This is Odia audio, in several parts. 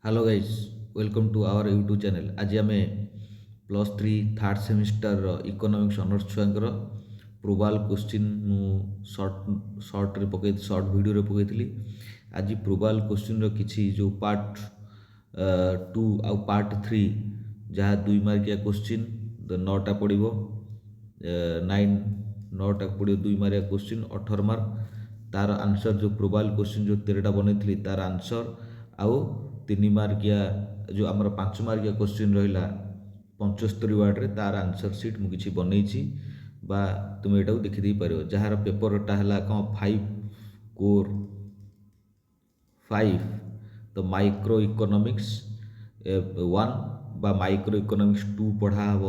Hello guys, welcome to our YouTube channel. आज आम plus three third semester economics honours छुआंकर प्रोबाल क्वेश्चन सर्ट वीडियो रे पकई। आज प्रोबाल क्वेश्चन किसी जो पार्ट टू आउ पार्ट थ्री जहाँ 2 मार्किया क्वेश्चन नौटा पड़ो 9 पड़ो 2 मार्किया क्वेश्चन 18 मार्क तार आंसर जो प्रोबाल क्वेश्चन जो 13टा बनई तार आंसर आउ 3 मार्किया जो आमर 5 मार्किया क्वेश्चन रहा 75 वार्ड रे तार आंसर सीट मुझे बनई बा तुम यहाँ देखीदे पार जार पेपरटा है कौन 5 तो माइक्रो इकोनॉमिक्स 1 बा माइक्रो इकोनॉमिक्स 2 पढ़ा हम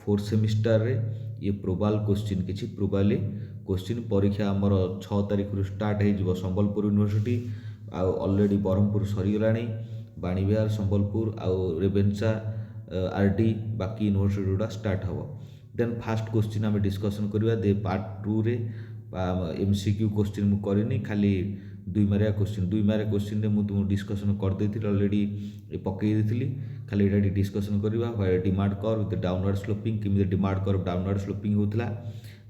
4th सेमिस्टर रे। ये प्रोबाल क्वेश्चन किसी प्रोबाली क्वेश्चन परीक्षा आमर 6 तारीख रु स्टार्ट हो संबलपुर यूनिवर्सिटी ऑलरेडी ब्रह्मपुर सरीगला बाणीविहार संबलपुर आउ रेवेन्सा आरडी बाकी यूनिवर्सिटी गुड़ा स्टार्ट हम। देन फास्ट क्वेश्चन आम डिस्कसन करवा दे पार्ट टू रे एमसीक्यू क्वेश्चन मुझे करनी खाली 2 मार्किया क्वेश्चन 2 मार्किया क्वेश्चन रे मुझे तुम डिस्कसन करदे ऑलरेडी पकई देती खाली ये डिस्कसन करवा demand curve with downward sloping किमी डिमांड कर्व डाउनवर्ड स्लोपिंग होता।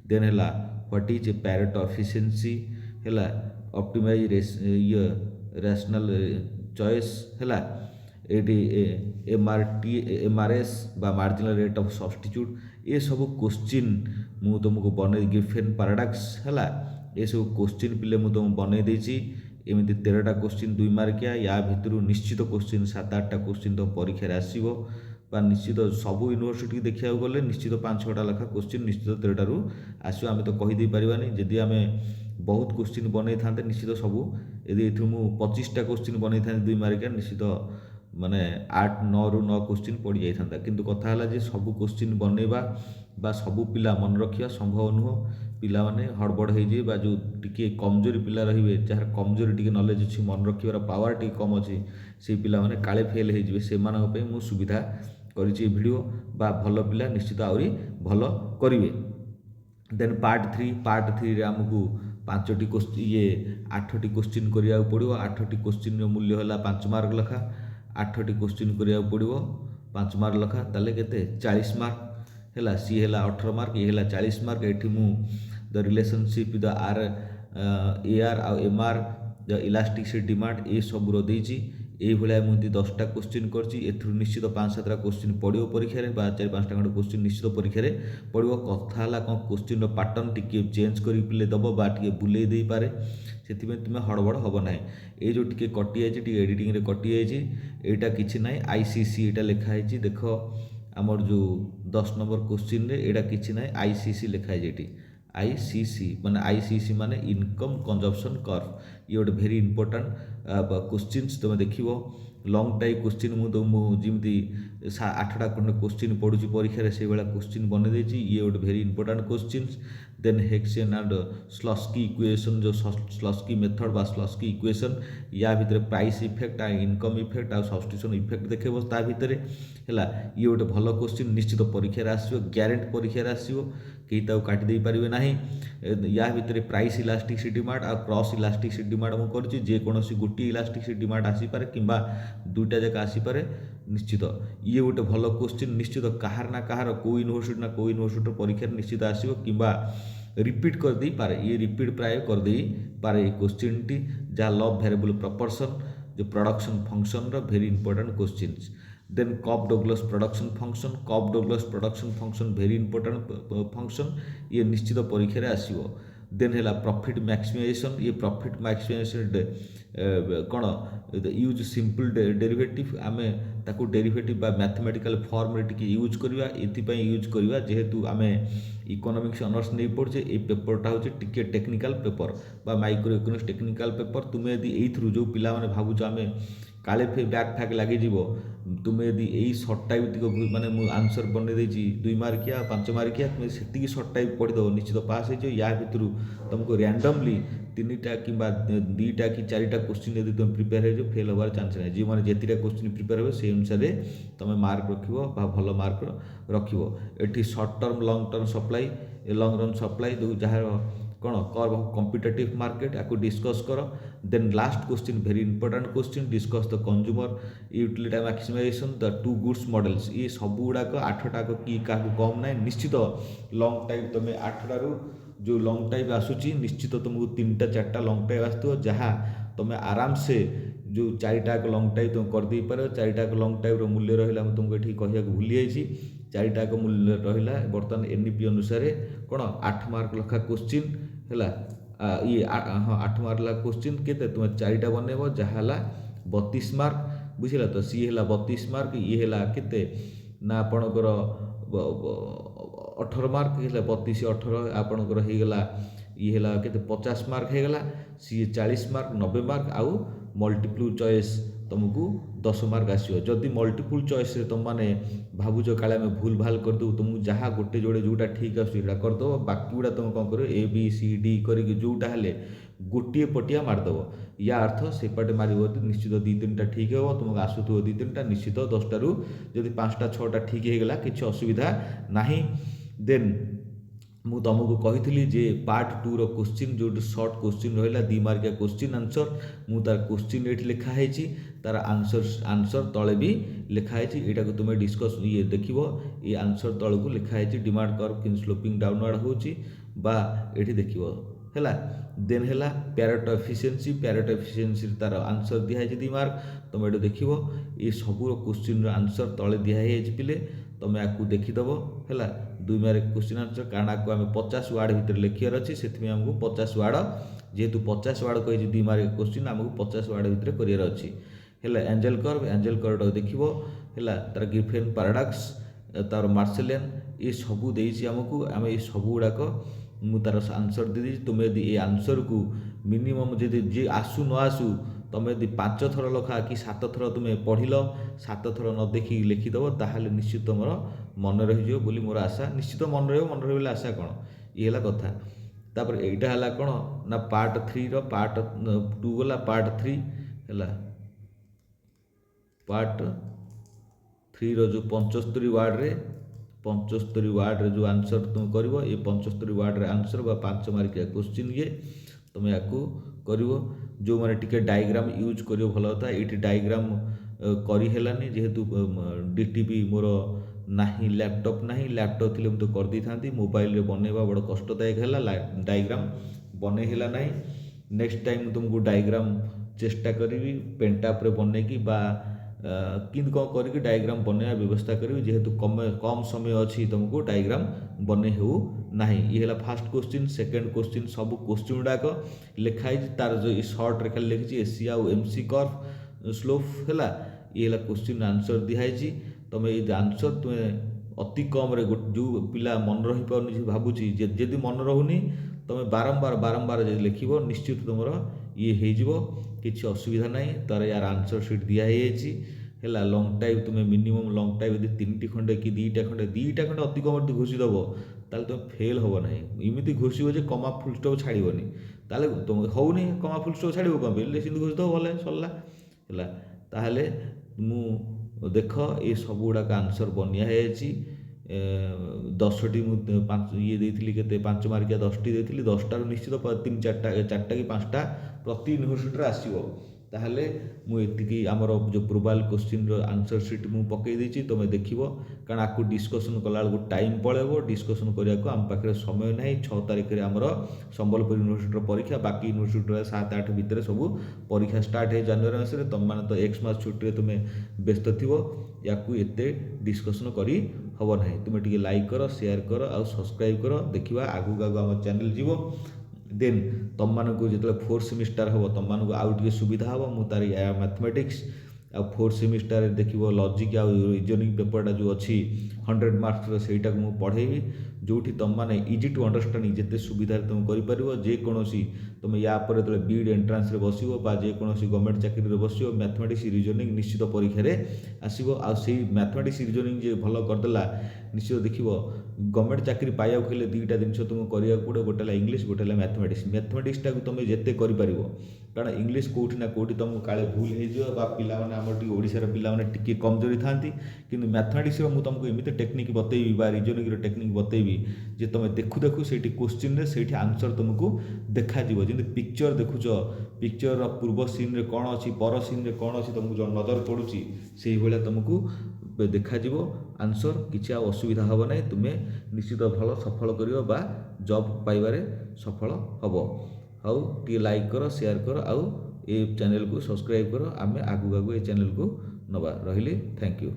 देन है what is a Pareto efficiency है ऑप्टिमाइज ये रैशनल चॉइस है एमआरएस बा मार्जिनल रेट ऑफ सब्स्टिट्यूट ये सब क्वेश्चन मु तुमको बनई गिफेन पैराडॉक्स है ये सब क्वेश्चन पिले मुझे तुमको बनई देछि एमती 13टा क्वेश्चन 2 मार्किया या भितर निश्चित क्वेश्चन 7-8टा क्वेश्चन तुम परीक्षा आसो बा निश्चित सबू यूनिवर्सिटी देखा गले निश्चित 5-6टा लेखा क्वेश्चन निश्चित 13टारू आसो आम तो कहीदे पारानी जदि आम बहुत क्वेश्चन बनई था निश्चित सबू यदि ये मुझे 25टा क्वेश्चन बनई था 2 मार्किया निश्चित माने 8-9 ରୁ 9 क्वेश्चन पड़ जाता किंतु कथा है जे सबू क्वेश्चन बनइबा बा सबू पिला मन रखा संभव नुह पिला माने हड़बड़ हो जो टी कमजोरी पिला रही जार कमजोरी टी नॉलेज अच्छी मन रखार पावर टी कम अच्छी से पिला माने काले फेल हो सुविधा कर भिडियो बा भल पिला निश्चित आहरी भल करेंगे। देन पार्ट थ्री आमको 5टी क्वेश्चन ये 8टी क्वेश्चन करा पड़ो 8टी क्वेश्चन मूल्य है 5 मार्क लेखा 8टी क्वेश्चन करा पड़ो 5 मार्क लेखा ताले केते 40 मार्क है सी है 18 मार्क ये है 40 मार्क ये मु the relationship the R A R आउ M R the elasticity demand ये सब देती ये मुझे 10टा क्वेश्चन कर निश्चित 5-7टा क्वेश्चन पड़ो परीक्षा 4-5टा खंड क्वेश्चन निश्चित परीक्षा पड़ो कथा है कौन क्वेश्चन पैटर्न टी चेंज कर पिले दब बा टे बुले दे पारे से तुम्हें हड़बड़ हम ना ये जो टी कटि जाए एडिटिंग कटि जाइए किसी ना आईसीसी यहाँ लिखाई देख आमर जो 10 नंबर क्वेश्चन यहाँ किसी ना आईसीसी लिखाई ये आईसीसी माने आईसीसी माने इनकम कंजप्शन कर्व ये गोटे भेरी इंपोर्टाट क्वेश्चन तुम देख लंग टाइप क्वेश्चन मुझे 8टा खंड क्वेश्चन पढ़ुची परीक्षा से भाया क्वेश्चन बनई ये गोटे very important question. Then Hicksian and Slutsky equation जो स्लस्की मेथड बा स्लस्की इक्वेशन या भितर प्राइस इफेक्ट आ इनकम इफेक्ट आ सब्स्टिट्यूशन इफेक्ट देखेब ता भितर है ये गोटे भल क्वेश्चन निश्चित परीक्षा आसो ग्यारेंटी परीक्षा आसो कहीं काटी दे पारे ना या भितर प्राइस इलास्टिसिटी डिमांड आ क्रॉस इलास्टिसिटी डिमांड मुझे जेकोसी गोटे इलास्टिसिटी डिमांड आसीपे कि 2टा जाक आसीपे निश्चित ये गोटे भल क्वेश्चन निश्चित कहार ना कहार कौ यूनिवर्सिटी परीक्षा निश्चित आसो कि रिपीट कर दे पारे ये रिपीट प्राय कर दे पारे क्वेश्चन टी जहाँ लव वेरिएबल प्रपोर्शन जो प्रोडक्शन फंक्शन रो very important question. Then Cobb Douglas production function very important function ये निश्चित परीक्षा आसो। देन है प्रॉफिट मैक्सिमाइजेशन ये प्रॉफिट मैक्सिमाइजेशन कौन यूज सिंपल डेरिवेटिव आम ताकू डेरिवेटिव बा मैथमेटिकल फॉर्म रे टिके यूज करवा ये यूज करवा जेहेतु आम इकोनॉमिक्स ऑनर्स नहीं पढ़े ये पेपरटा हूँ टिके टेक्निकल पेपर बा माइक्रो इकोनॉमिक्स टेक्निकल पेपर तुम्हें यदि ये जो पिला माने भावुच आम काले बैक फैक लगे तुम्हें यदि यही सर्ट टाइप माने मु आंसर बनई 2 मार्किया 5 मार्किया तुम्हें से सर्ट टाइप पढ़ीदेव निश्चित पास हो या भितर तुमको रैंडमली 3टा कि 2टा कि 4टा क्वेश्चन यदि तुम प्रिपेयर हो फेल होवार चांस ना जो मैंने जितेटा क्वेश्चन प्रिपेयर हो से अनुसार तुम मार्क रख भल मार्क रखी short term long term supply long run supply जहाँ କ'ଣ କର୍ଭ ଅଫ୍ କମ୍ପିଟେଟିଭ୍ ମାର୍କେଟ ୟାକୁ ଡିସ୍କସ୍ କର। Then last question very important question discuss the consumer utility maximisation the two goods models. ଇଏ ସବୁ ଗୁଡ଼ାକ 8ଟାକ କି କାହାକୁ କମ୍ ନାହିଁ। ନିଶ୍ଚିତ ଲଙ୍ଗ୍ ଟାଇପ୍ ତୁମେ 8ଟାରୁ ଯେଉଁ ଲଙ୍ଗ୍ ଟାଇପ୍ ଆସୁଛି ନିଶ୍ଚିତ ତୁମକୁ 3ଟା 4ଟା ଲଙ୍ଗ୍ ଟାଇପ୍ ଆସୁଥିବ, ଯାହା ତୁମେ ଆରାମସେ ଯେଉଁ 4ଟାକ ଲଙ୍ଗ୍ ଟାଇପ୍ ତୁମେ କରିଦେଇପାରିବ। 4ଟାକ ଲଙ୍ଗ୍ ଟାଇପ୍ର ମୂଲ୍ୟ ରହିଲା, ମୁଁ ତୁମକୁ ଏଠି କହିବାକୁ ଭୁଲି ଯାଇଛି। 4ଟାକ ମୂଲ୍ୟ ରହିଲା ବର୍ତ୍ତମାନ NEP ଅନୁସାରେ କ'ଣ 8 ମାର୍କ ଲେଖା କ୍ୱେଶ୍ଚିନ୍ ହେଲା। ଇଏ 8 ମାର୍କ ଲେଖା କ୍ୱେଶ୍ଚିନ୍ କେତେ ତୁମେ 4ଟା ବନେଇବ, ଯାହା ହେଲା 32 ମାର୍କ। ବୁଝିଲା ତ? ସିଏ ହେଲା 32 ମାର୍କ, ଇଏ ହେଲା କେତେ ନା ଆପଣଙ୍କର 18 ମାର୍କ ହେଲା। 32 18 ଆପଣଙ୍କର ହେଇଗଲା, ଇଏ ହେଲା କେତେ 50 ମାର୍କ ହେଇଗଲା। ସିଏ 40 ମାର୍କ 90 ମାର୍କ, ଆଉ ମଲ୍ଟିପ୍ଲ ଚଏସ୍ ତୁମକୁ 10 ମାର୍କ ଆସିବ। ଯଦି ମଲ୍ଟିପୁଲ୍ ଚଏସ୍ରେ ତୁମମାନେ ଭାବୁଛ କାଳେ ଆମେ ଭୁଲ ଭାଲ କରିଦେବୁ, ତୁମକୁ ଯାହା ଗୋଟେ ଯୋଡ଼େ ଯେଉଁଟା ଠିକ୍ ଆସୁଛି ସେଇଟା କରିଦେବ। ବାକି ଗୁଡ଼ା ତୁମେ କ'ଣ କରିବ ABCD କରିକି ଯେଉଁଟା ହେଲେ ଗୋଟିଏ ପଟିଆ ମାରିଦେବ। ୟା ଅର୍ଥ ସେପଟେ ମାରିବ ଯଦି ନିଶ୍ଚିତ 2-3ଟା ଠିକ୍ ହେବ। ତୁମକୁ ଆସୁଥିବ 2-3ଟା, ନିଶ୍ଚିତ 10ଟାରୁ ଯଦି 5ଟା 6ଟା ଠିକ୍ ହେଇଗଲା କିଛି ଅସୁବିଧା ନାହିଁ। ଦେନ୍ ମୁଁ ତୁମକୁ କହିଥିଲି ଯେ ପାର୍ଟ 2ର କ୍ୱେଶ୍ଚିନ୍ ଯେଉଁଠି ସର୍ଟ କ୍ୱେଶ୍ଚିନ୍ ରହିଲା 2 ମାର୍କିଆ କ୍ୱେଶ୍ଚିନ୍ ଆନ୍ସର୍, ମୁଁ ତାର କ୍ୱେଶ୍ଚିନ୍ ଏଇଠି ଲେଖା ହେଇଛି, ତାର ଆନ୍ସର୍ ତଳେ ବି ଲେଖା ହେଇଛି। ଏଇଟାକୁ ତୁମେ ଡିସ୍କସ୍ ଦେଖିବ। ଏ ଆନ୍ସର୍ ତଳକୁ ଲେଖା ହେଇଛି ଡିମାଣ୍ଡ କର୍ଭ କିନ୍ ସ୍ଲୋପିଂ ଡାଉନୱାର୍ଡ଼ ହେଉଛି ବା ଏଠି ଦେଖିବ ହେଲା। ଦେନ୍ ହେଲା ପ୍ୟାରେଟୋ ଏଫିସିଏନ୍ସି। ପ୍ୟାରେଟୋ ଏଫିସିଏନ୍ସିରେ ତାର ଆନ୍ସର୍ ଦିଆହେଇଛି 2 ମାର୍କ। ତୁମେ ଏଠୁ ଦେଖିବ ଏ ସବୁର କ୍ୱେଶ୍ଚିନ୍ର ଆନ୍ସର୍ ତଳେ ଦିଆହେଇଯାଇଛି ପିଲେ, ତୁମେ ୟାକୁ ଦେଖିଦେବ ହେଲା। 2 ମାର୍କ କ୍ୱେଶ୍ଚିନ୍ ଆନ୍ସର୍, କାରଣ ୟାକୁ ଆମେ 50 ୱାର୍ଡ଼ ଭିତରେ ଲେଖିବାର ଅଛି, ସେଥିପାଇଁ ଆମକୁ 50 ୱାର୍ଡ଼, ଯେହେତୁ 50 ୱାର୍ଡ଼ କହିଛି 2 ମାର୍କ କ୍ୱେଶ୍ଚିନ୍, ଆମକୁ 50 ୱାର୍ଡ଼ ଭିତରେ କରିବାର ଅଛି ହେଲା। ଏଞ୍ଜେଲ୍ କର୍ଭଟାକୁ ଦେଖିବ ହେଲା, ତାର ଗ୍ରିଫିନ୍ ପାରାଡକ୍ସ, ତାର ମାର୍ସେଲିଆନ୍, ଏ ସବୁ ଦେଇଛି ଆମକୁ। ଆମେ ଏ ସବୁ ଗୁଡ଼ାକ ମୁଁ ତାର ଆନ୍ସର୍ ଦେଇଦେଇଛି। ତୁମେ ଯଦି ଏ ଆନ୍ସର୍କୁ ମିନିମମ୍ ଯଦି ଯିଏ ଆସୁ ନ ଆସୁ ତୁମେ ଯଦି 5 ଥର ଲେଖା କି 7 ଥର ତୁମେ ପଢ଼ିଲ, 7 ଥର ନ ଦେଖିକି ଲେଖିଦେବ, ତାହେଲେ ନିଶ୍ଚିତ ତୁମର ମନେ ରହିଯିବ ବୋଲି ମୋର ଆଶା। ନିଶ୍ଚିତ ମନେ ରହିବ, ମନେ ରହିଲେ ଆଶା କ'ଣ, ଇଏ ହେଲା କଥା। ତାପରେ ଏଇଟା ହେଲା କ'ଣ ନା ପାର୍ଟ 3ର, ପାର୍ଟ 2 ଗଲା, ପାର୍ଟ 3 ହେଲା। ପାର୍ଟ 3ର ଯେଉଁ 75 ୱାର୍ଡ଼ରେ ଯେଉଁ ଆନ୍ସର୍ ତୁମେ କରିବ, ଏ 75 ୱାର୍ଡ଼ରେ ଆନ୍ସର୍ ବା 5 ମାର୍କିଆ କ୍ୱେଶ୍ଚିନ୍ ଇଏ ତୁମେ ୟାକୁ କରିବ। ଯେଉଁମାନେ ଟିକେ ଡାଇଗ୍ରାମ୍ ୟୁଜ୍ କରିବ ଭଲ କଥା। ଏଇଠି ଡାଇଗ୍ରାମ୍ କରି ହେଲାନି, ଯେହେତୁ DTP ମୋର ନାହିଁ, ଲ୍ୟାପଟପ୍ ନାହିଁ। ଲ୍ୟାପଟପ୍ ଥିଲେ ମୁଁ ତ କରିଦେଇଥାନ୍ତି, ମୋବାଇଲରେ ବନେଇବା ବଡ଼ କଷ୍ଟଦାୟକ ହେଲା, ଡାଇଗ୍ରାମ୍ ବନେଇ ହେଲା ନାହିଁ। ନେକ୍ସଟ ଟାଇମ୍ ମୁଁ ତୁମକୁ ଡାଇଗ୍ରାମ୍ ଚେଷ୍ଟା କରିବି ପେଣ୍ଟାପ୍ରେ ବନେଇକି ବା କିନ୍ତୁ କ'ଣ କରିକି ଡାଇଗ୍ରାମ୍ ବନେଇବା ବ୍ୟବସ୍ଥା କରିବି, ଯେହେତୁ କମ୍ ସମୟ ଅଛି ତୁମକୁ ଡାଇଗ୍ରାମ୍ ବନେଇ ହେଉ ନାହିଁ। ଇଏ ହେଲା ଫାର୍ଷ୍ଟ କ୍ୱେଶ୍ଚିନ୍। ସେକେଣ୍ଡ କ୍ୱେଶ୍ଚିନ୍ ସବୁ କ୍ୱେଶ୍ଚିନ୍ ଗୁଡ଼ାକ ଲେଖା ହେଇଛି, ତାର ଯେଉଁ ସର୍ଟରେ ଖାଲି ଲେଖିଛି AC ଆଉ MC କର୍ଭ ସ୍ଲୋପ୍ ହେଲା। ଇଏ ହେଲା କ୍ୱେଶ୍ଚିନ୍ ଆନ୍ସର୍ ଦିଆହେଇଛି। ତୁମେ ଏଇ ଆନ୍ସର୍ ତୁମେ ଅତି କମ୍ରେ ଯେଉଁ ପିଲା ମନେ ରହିପାରୁନି, ଯେ ଭାବୁଛି ଯଦି ମନେ ରହୁନି, ତୁମେ ବାରମ୍ବାର ଯଦି ଲେଖିବ ନିଶ୍ଚିତ ତୁମର ଇଏ ହେଇଯିବ, କିଛି ଅସୁବିଧା ନାହିଁ। ତାର ୟାର ଆନ୍ସର୍ ସିଟ୍ ଦିଆହେଇଯାଇଛି ହେଲା। ଲଙ୍ଗ୍ ଟାଇପ୍ ତୁମେ ମିନିମମ୍ ଲଙ୍ଗ୍ ଟାଇପ୍ ଯଦି 3ଟି ଖଣ୍ଡେ କି 2ଟା ଖଣ୍ଡେ ଅତି କମ୍ ଯଦି ଘୋଷିଦେବ, ତାହେଲେ ତୁମେ ଫେଲ୍ ହେବ ନାହିଁ। ଏମିତି ଘୋଷିବ ଯେ କମା ଫୁଲ୍ ଷ୍ଟପ୍ ଛାଡ଼ିବନି, ତାହେଲେ ତୁମେ ହେଉନି କମା ଫୁଲ୍ ଷ୍ଟପ୍ ଛାଡ଼ିବ କ'ଣ ପାଇଁ, ସେମିତି ଘୋଷିଦେବ, ଭଲ ସରିଲା ହେଲା। ତାହେଲେ ମୁଁ ଦେଖ ଏ ସବୁ ଗୁଡ଼ାକ ଆନ୍ସର୍ ବନିଆ ହେଇଯାଇଛି। 10ଟି ମୁଁ ଇଏ ଦେଇଥିଲି, କେତେ 5 ମାର୍କିଆ 10ଟି ଦେଇଥିଲି। 10ଟାରୁ ନିଶ୍ଚିତ 3-4ଟା କି 5ଟା ପ୍ରତି ୟୁନିଭର୍ସିଟିରେ ଆସିବ। ତାହେଲେ ମୁଁ ଏତିକି ଆମର ଯେଉଁ ପ୍ରୋବାଲ୍ କ୍ୱେଶ୍ଚିନ୍ର ଆନ୍ସର୍ ସିଟ୍ ମୁଁ ପକାଇ ଦେଇଛି, ତୁମେ ଦେଖିବ। କାରଣ ଆକୁ ଡିସ୍କସନ୍ କଲାବେଳକୁ ଟାଇମ୍ ପଳେଇବ, ଡିସ୍କସନ୍ କରିବାକୁ ଆମ ପାଖରେ ସମୟ ନାହିଁ। 6 ତାରିଖରେ ଆମର ସମ୍ବଲପୁର ୟୁନିଭର୍ସିଟିର ପରୀକ୍ଷା, ବାକି ୟୁନିଭର୍ସିଟିର 7-8 ଭିତରେ ସବୁ ପରୀକ୍ଷା ଷ୍ଟାର୍ଟ ହେଇ ଜାନୁଆରୀ ମାସରେ। ତୁମମାନେ ତ ଏକ୍ସମାସ ଛୁଟିରେ ତୁମେ ବ୍ୟସ୍ତ ଥିବ, ୟାକୁ ଏତେ ଡିସ୍କସନ୍ କରି ହେବ ନାହିଁ। ତୁମେ ଟିକେ ଲାଇକ୍ କର, ସେୟାର କର ଆଉ ସବସ୍କ୍ରାଇବ୍ କର। ଦେଖିବା ଆଗକୁ ଆମ ଚ୍ୟାନେଲ୍ ଯିବ। ଦେନ୍ ତୁମମାନଙ୍କୁ ଯେତେବେଳେ 4th ସେମିଷ୍ଟାର ହେବ, ତୁମମାନଙ୍କୁ ଆଉ ଟିକେ ସୁବିଧା ହେବ। ମୁଁ ତାର ମ୍ୟାଥମେଟିକ୍ସ ଆଉ 4th ସେମିଷ୍ଟାରରେ ଦେଖିବ ଲଜିକ୍ ଆଉ ରିଜନିଂ ପେପରଟା ଯେଉଁ ଅଛି 100 ମାର୍କସର, ସେଇଟାକୁ ମୁଁ ପଢ଼େଇବି, ଯେଉଁଠି ତୁମମାନେ ଇଜି ଟୁ ଅଣ୍ଡରଷ୍ଟାଣ୍ଡିଂ ଯେତେ ସୁବିଧାରେ ତୁମେ କରିପାରିବ। ଯେକୌଣସି ତୁମେ ୟା ପରେ ଯେତେବେଳେ BED ଏଣ୍ଟ୍ରାନ୍ସରେ ବସିବ ବା ଯେକୌଣସି ଗଭର୍ଣ୍ଣମେଣ୍ଟ ଚାକିରିରେ ବସିବ, ମ୍ୟାଥମେଟିକ୍ସ ରିଜନିଂ ନିଶ୍ଚିତ ପରୀକ୍ଷାରେ ଆସିବ। ଆଉ ସେଇ ମ୍ୟାଥମେଟିକ୍ସ ରିଜନିଂ ଯିଏ ଭଲ କରିଦେଲା, ନିଶ୍ଚିତ ଦେଖିବ ଗଭର୍ଣ୍ଣମେଣ୍ଟ ଚାକିରି ପାଇବାକୁ ହେଲେ 2ଟା ଜିନିଷ ତୁମକୁ କରିବାକୁ ପଡ଼ିବ। ଗୋଟେ ହେଲା ଇଂଲିଶ, ଗୋଟେ ହେଲା ମ୍ୟାଥମେଟିକ୍ସ। ମ୍ୟାଥମେଟିକ୍ସଟାକୁ ତୁମେ ଯେତେ କରିପାରିବ, କାରଣ ଇଂଲିଶ କେଉଁଠି ନା କେଉଁଠି ତୁମକୁ କାଳେ ଭୁଲ ହେଇଯିବ ବା ପିଲାମାନେ ଆମର ଟିକେ ଓଡ଼ିଶାର ପିଲାମାନେ ଟିକିଏ କମଜୋରି ଥାନ୍ତି। କିନ୍ତୁ ମ୍ୟାଥମେଟିକ୍ସର ମୁଁ ତୁମକୁ ଏମିତି ଟେକ୍ନିକ୍ ବତେଇବି ବା ରିଜନିଂର ଟେକ୍ନିକ୍ ବତେଇବି ଯେ ତୁମେ ଦେଖୁ ଦେଖୁ ସେଇଠି କୋଶ୍ଚିନ୍ରେ ସେଇଠି ଆନ୍ସର୍ ତୁମକୁ ଦେଖାଯିବ। ଯେମିତି ପିକ୍ଚର ଦେଖୁଛ, ପିକ୍ଚରର ପୂର୍ବ ସିନ୍ରେ କ'ଣ ଅଛି, ପର ସିନ୍ରେ କ'ଣ ଅଛି ତୁମକୁ ନଜର ପଡ଼ୁଛି, ସେଇଭଳିଆ ତୁମକୁ ଦେଖାଯିବ ଆନ୍ସର୍। କିଛି ଆଉ ଅସୁବିଧା ହେବ ନାହିଁ, ତୁମେ ନିଶ୍ଚିତ ଭଲ ସଫଳ କରିବ ବା ଜବ୍ ପାଇବାରେ ସଫଳ ହେବ। ଆଉ ଟିକେ ଲାଇକ୍ କର, ସେୟାର କର, ଆଉ ଏ ଚ୍ୟାନେଲକୁ ସବସ୍କ୍ରାଇବ୍ କର। ଆମେ ଆଗକୁ ଏ ଚ୍ୟାନେଲକୁ ନେବା। ରହିଲି, ଥ୍ୟାଙ୍କ ୟୁ।